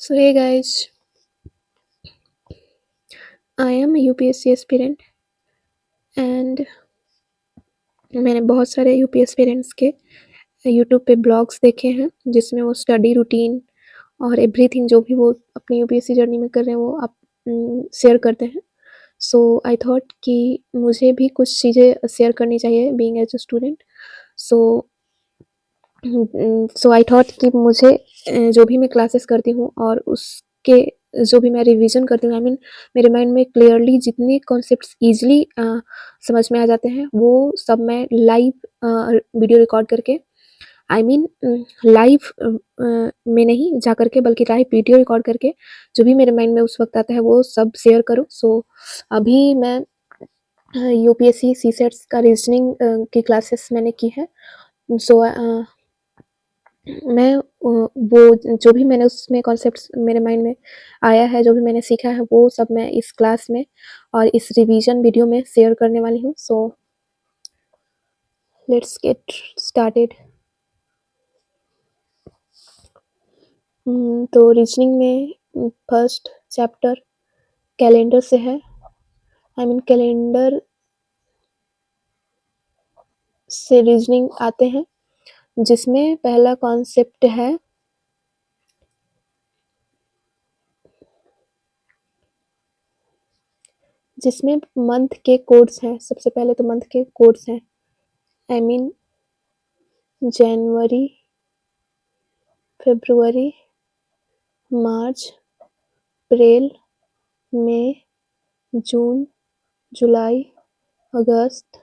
So hey guys, I am a UPSC aspirant and मैंने बहुत सारे यूपीएस पेरेंट्स के यूट्यूब पे ब्लॉग्स देखे हैं जिसमें वो स्टडी रूटीन और एवरीथिंग जो भी वो अपनी यूपीएससी जर्नी में कर रहे हैं वो आप शेयर करते हैं। सो आई थॉट कि मुझे भी कुछ चीज़ें शेयर करनी चाहिए being as a student. So so I thought कि मुझे जो भी मैं क्लासेस करती हूँ और उसके जो भी मैं रिवीजन करती हूँ आई मीन मेरे माइंड में क्लियरली जितने कॉन्सेप्ट्स ईजिली समझ में आ जाते हैं वो सब मैं लाइव वीडियो रिकॉर्ड करके आई मीन लाइव में नहीं जा करके बल्कि लाइव वीडियो रिकॉर्ड करके जो भी मेरे माइंड में उस वक्त आता है वो सब शेयर करूँ। सो अभी मैं यूपीएससी सी सेट्स का रीजनिंग की क्लासेस मैंने की है। सो मैं वो जो भी मैंने उसमें कॉन्सेप्ट्स मेरे माइंड में आया है, जो भी मैंने सीखा है वो सब मैं इस क्लास में और इस रिवीजन वीडियो में शेयर करने वाली हूँ। So let's get started. तो रीजनिंग में फर्स्ट चैप्टर कैलेंडर से है। आई मीन कैलेंडर से रीजनिंग आते हैं जिसमें पहला कॉन्सेप्ट है जिसमें मंथ के कोड्स हैं। सबसे पहले तो मंथ के कोड्स हैं आई मीन जनवरी, फरवरी, मार्च, अप्रैल, मई, जून, जुलाई, अगस्त,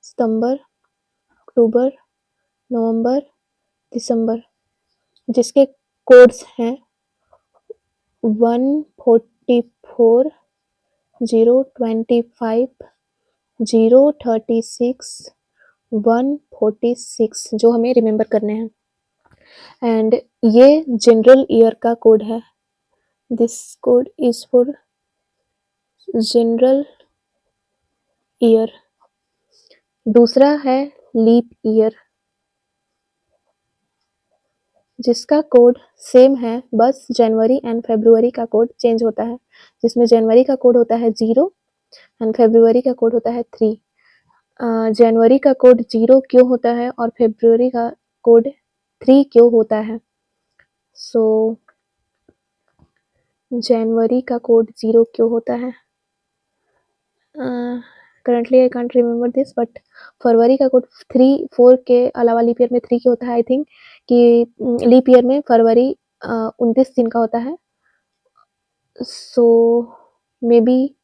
सितंबर, अक्टूबर, नवंबर, दिसंबर, जिसके कोड्स हैं 144, 025, 036, 146 जो हमें रिमेंबर करने हैं। एंड ये जनरल ईयर का कोड है। This code is for general year. दूसरा है लीप ईयर जिसका कोड सेम है, बस जनवरी एंड फरवरी का कोड चेंज होता है, जिसमें जनवरी का कोड होता है 0 एंड फरवरी का कोड होता है 3। जनवरी का कोड 0 क्यों होता है और फरवरी का कोड 3 क्यों होता है? सो जनवरी का कोड 0 क्यों होता है? Currently I can't remember this, but फरवरी का कोड 3 4 के अलावा लीप ईयर में 3 क्यों होता है? आई थिंक कि लीप ईयर में फरवरी 29 दिन का होता है। सो मे बी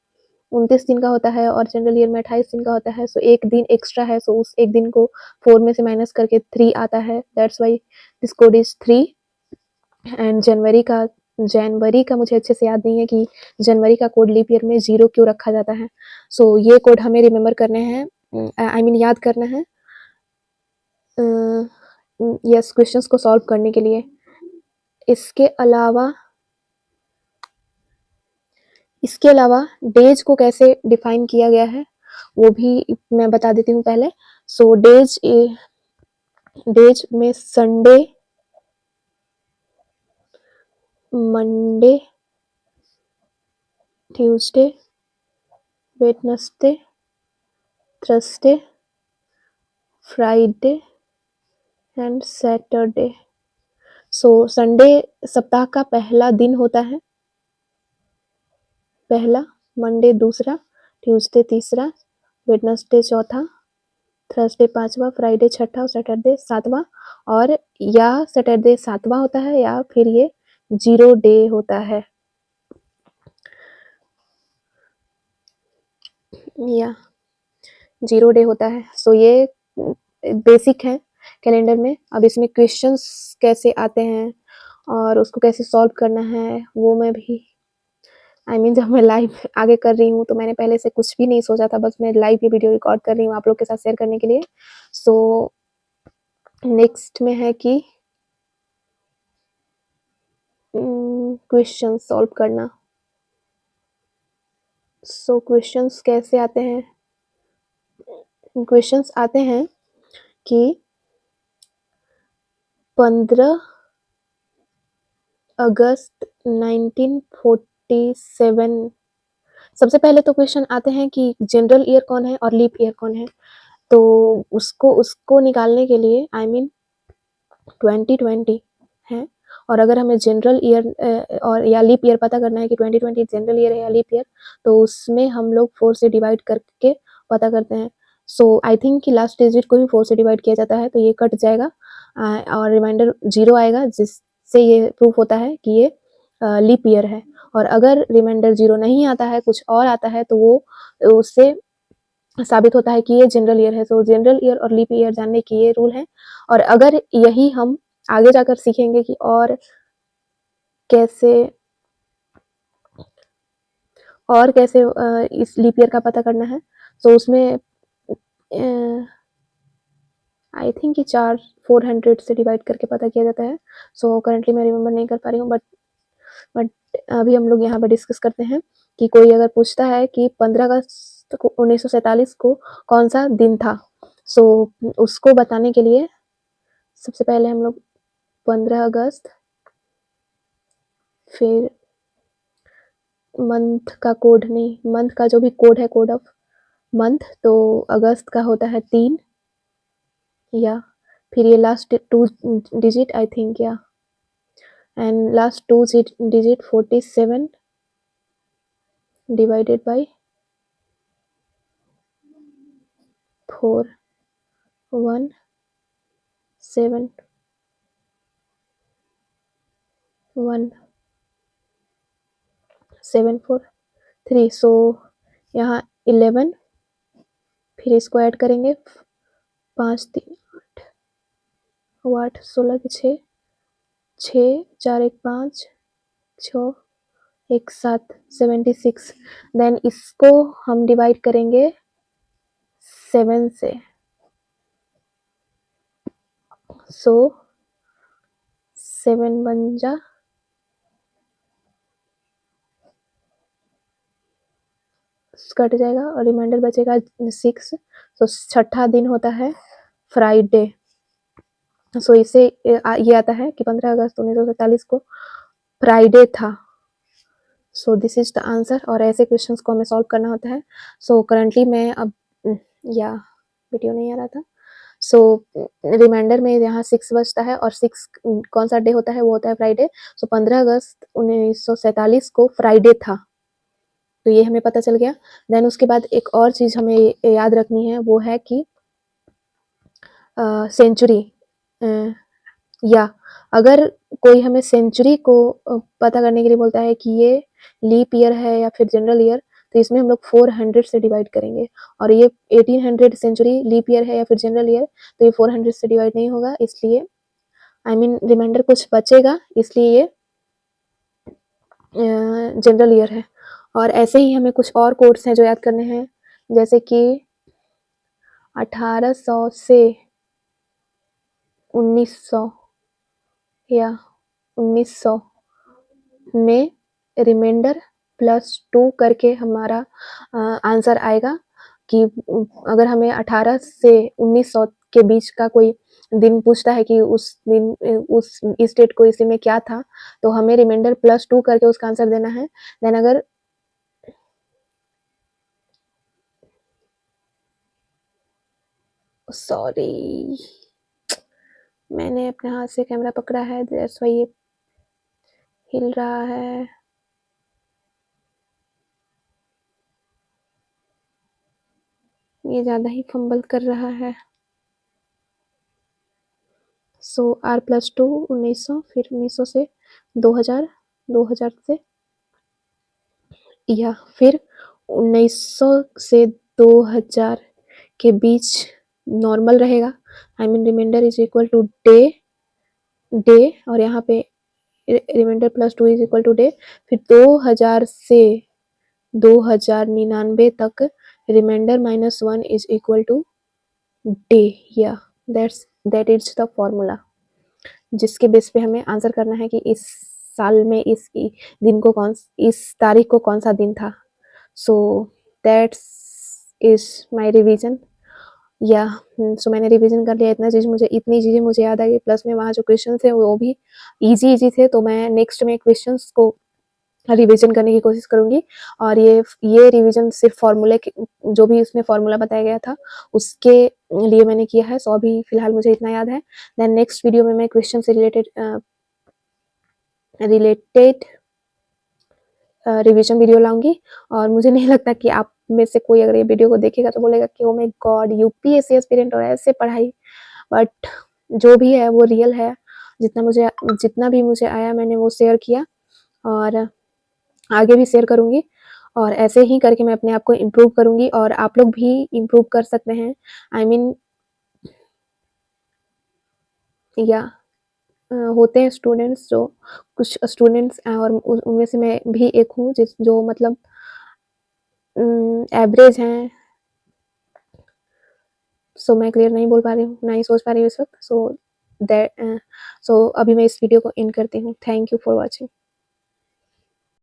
29 दिन का होता है और जनरल ईयर में 28 दिन का होता है। सो एक दिन एक्स्ट्रा है, सो उस एक दिन को 4 में से माइनस करके 3 आता है। That's why this code is 3। And जनवरी का मुझे अच्छे से याद नहीं है कि जनवरी का कोड लीप ईयर में 0 क्यों रखा जाता है। सो ये कोड हमें रिमेंबर करने हैं, आई मीन याद करना है यस क्वेश्चंस को सॉल्व करने के लिए। इसके अलावा डेज को कैसे डिफाइन किया गया है वो भी मैं बता देती हूँ पहले। सो डेज में Sunday, Monday, Tuesday, Wednesday, Thursday, Friday and Saturday. So Sunday सप्ताह का पहला दिन होता है, पहला, मंडे दूसरा, ट्यूसडे तीसरा, वेडनेसडे चौथा, थर्सडे पांचवा, फ्राइडे छठा और सैटरडे सातवां। और या सैटरडे सातवां होता है या फिर ये 0 डे होता है या 0 डे होता है। सो ये बेसिक है कैलेंडर में। अब इसमें क्वेश्चंस कैसे आते हैं और उसको कैसे सॉल्व करना है वो मैं भी आई मीन जब मैं लाइव आगे कर रही हूँ तो मैंने पहले से कुछ भी नहीं सोचा था, बस मैं लाइव ये वीडियो रिकॉर्ड कर रही हूँ आप लोग के साथ शेयर करने के लिए। सो नेक्स्ट में है कि क्वेश्चन सॉल्व करना। सो क्वेश्चंस कैसे आते हैं? क्वेश्चंस आते हैं कि 15 अगस्त 1947। सबसे पहले तो क्वेश्चन आते हैं कि जनरल ईयर कौन है और लीप ईयर कौन है। तो उसको निकालने के लिए आई मीन 2020 है, और अगर हमें जनरल ईयर और या लीप ईयर पता करना है कि 2020 जनरल ईयर है या लीप ईयर, तो उसमें हम लोग 4 से डिवाइड करके पता करते हैं। सो आई थिंक कि लास्ट डिजिट को भी 4 से डिवाइड किया जाता है, तो ये कट जाएगा और रिमाइंडर 0 आएगा, जिससे ये प्रूफ होता है कि ये लीप ईयर है। और अगर रिमाइंडर 0 नहीं आता है, कुछ और आता है, तो वो उससे साबित होता है कि ये जनरल ईयर है। तो जनरल ईयर और लीप ईयर जानने की ये रूल है। और अगर यही हम आगे जाकर सीखेंगे कि और कैसे इस लीप ईयर का पता करना है, तो उसमें आई थिंक कि 400 से डिवाइड करके पता किया जाता है। सो करंटली मैं रिमेम्बर नहीं कर पा रही हूँ, बट अभी हम लोग यहाँ पर डिस्कस करते हैं कि कोई अगर पूछता है कि 15 अगस्त 1947 को कौन सा दिन था, सो उसको बताने के लिए सबसे पहले हम लोग 15 अगस्त, फिर मंथ का कोड नहीं, मंथ का जो भी कोड है, कोड ऑफ मंथ, तो अगस्त का होता है 3, या फिर ये लास्ट 2 डिजिट आई थिंक, या and last 2 digit 47 divided by 4 1 7 1 7 4 3। सो यहाँ 11, फिर इसको ऐड करेंगे 5 3 8 16 के 6 6 4 1 5 6 1 7 76। देन इसको हम डिवाइड करेंगे 7 से। सो 7 बन जा कट जाएगा और रिमाइंडर बचेगा 6। तो छठा दिन होता है फ्राइडे। सो इससे ये आता है कि 15 अगस्त 1947 को फ्राइडे था। So this is the answer. और ऐसे क्वेश्चंस को हमें सॉल्व करना होता है। सो करंटली मैं अब या वीडियो नहीं आ रहा था। सो रिमाइंडर में यहाँ 6 बजता है, और 6 कौन सा डे होता है, वो होता है फ्राइडे। सो 15 अगस्त 1947 को फ्राइडे था, तो ये हमें पता चल गया। देन उसके बाद एक और चीज हमें याद रखनी है, वो है कि सेंचुरी, या अगर कोई हमें सेंचुरी को पता करने के लिए बोलता है कि ये लीप ईयर है या फिर जनरल ईयर, तो इसमें हम लोग 400 से डिवाइड करेंगे। और ये 1800 सेंचुरी लीप ईयर है या फिर जनरल ईयर, तो ये 400 से डिवाइड नहीं होगा, इसलिए आई मीन रिमाइंडर कुछ बचेगा, इसलिए ये जनरल ईयर है। और ऐसे ही हमें कुछ और कोड्स हैं जो याद करने हैं, जैसे कि 1800 से 1900 या 1900 में रिमाइंडर +2 करके हमारा आंसर आएगा कि अगर हमें 18 से 1900 के बीच का कोई दिन पूछता है कि उस दिन उस इस डेट को इसी में क्या था, तो हमें रिमाइंडर +2 करके उसका आंसर देना है। देन अगर सॉरी, मैंने अपने हाथ से कैमरा पकड़ा है, दैट्स व्हाई ये हिल रहा है। ये ज़्यादा ही फंबल कर रहा है। सो R+2 1900, फिर 1900 से 2000, 2000 से, या फिर 1900 से 2000 के बीच नॉर्मल रहेगा। I mean reminder is equal to day, और यहाँ पे reminder +2 is equal to day. फिर 2000 से 2099 तक reminder -1 is equal to day. या दैट इज द फॉर्मूला, जिसके बेस पे हमें आंसर करना है कि इस साल में इस दिन को इस तारीख को कौन सा दिन था। So that's is my revision. या सो मैंने रिवीजन कर लिया, इतनी चीज़ें मुझे याद आ गई, प्लस में वहाँ जो क्वेश्चन थे वो भी इजी थे। तो मैं नेक्स्ट में क्वेश्चंस को रिवीजन करने की कोशिश करूँगी और ये रिवीजन सिर्फ़ फ़ॉर्मूले के जो भी इसमें फ़ॉर्मूला बताया गया था, उसके लिए मैंने किया है। सो अभी फ़िलहाल मुझे इतना याद है। देन नेक्स्ट वीडियो में मैं क्वेश्चन से रिलेटेड रिवीजन वीडियो लाऊँगी और मुझे नहीं लगता कि आप में से कोई अगर ये वीडियो को देखेगा तो बोलेगा कि oh my God! UPSC aspirant और ऐसे पढ़ाई। बट जो भी है वो रियल है। जितना भी मुझे आया मैंने वो शेयर किया और आगे भी शेयर करूँगी और ऐसे ही करके मैं अपने आप को इम्प्रूव करूँगी और आप लोग भी इम्प्रूव कर सकते हैं। आई मीन या होते हैं स्टूडेंट्स जो कुछ स्टूडेंट्स और उनमें से मैं भी एक हूँ जो मतलब एवरेज हैं। सो मैं क्लियर नहीं बोल पा रही हूँ, ना ही सोच पा रही हूँ इस वक़्त। सो अभी मैं इस वीडियो को एंड करती हूँ। Thank you for watching.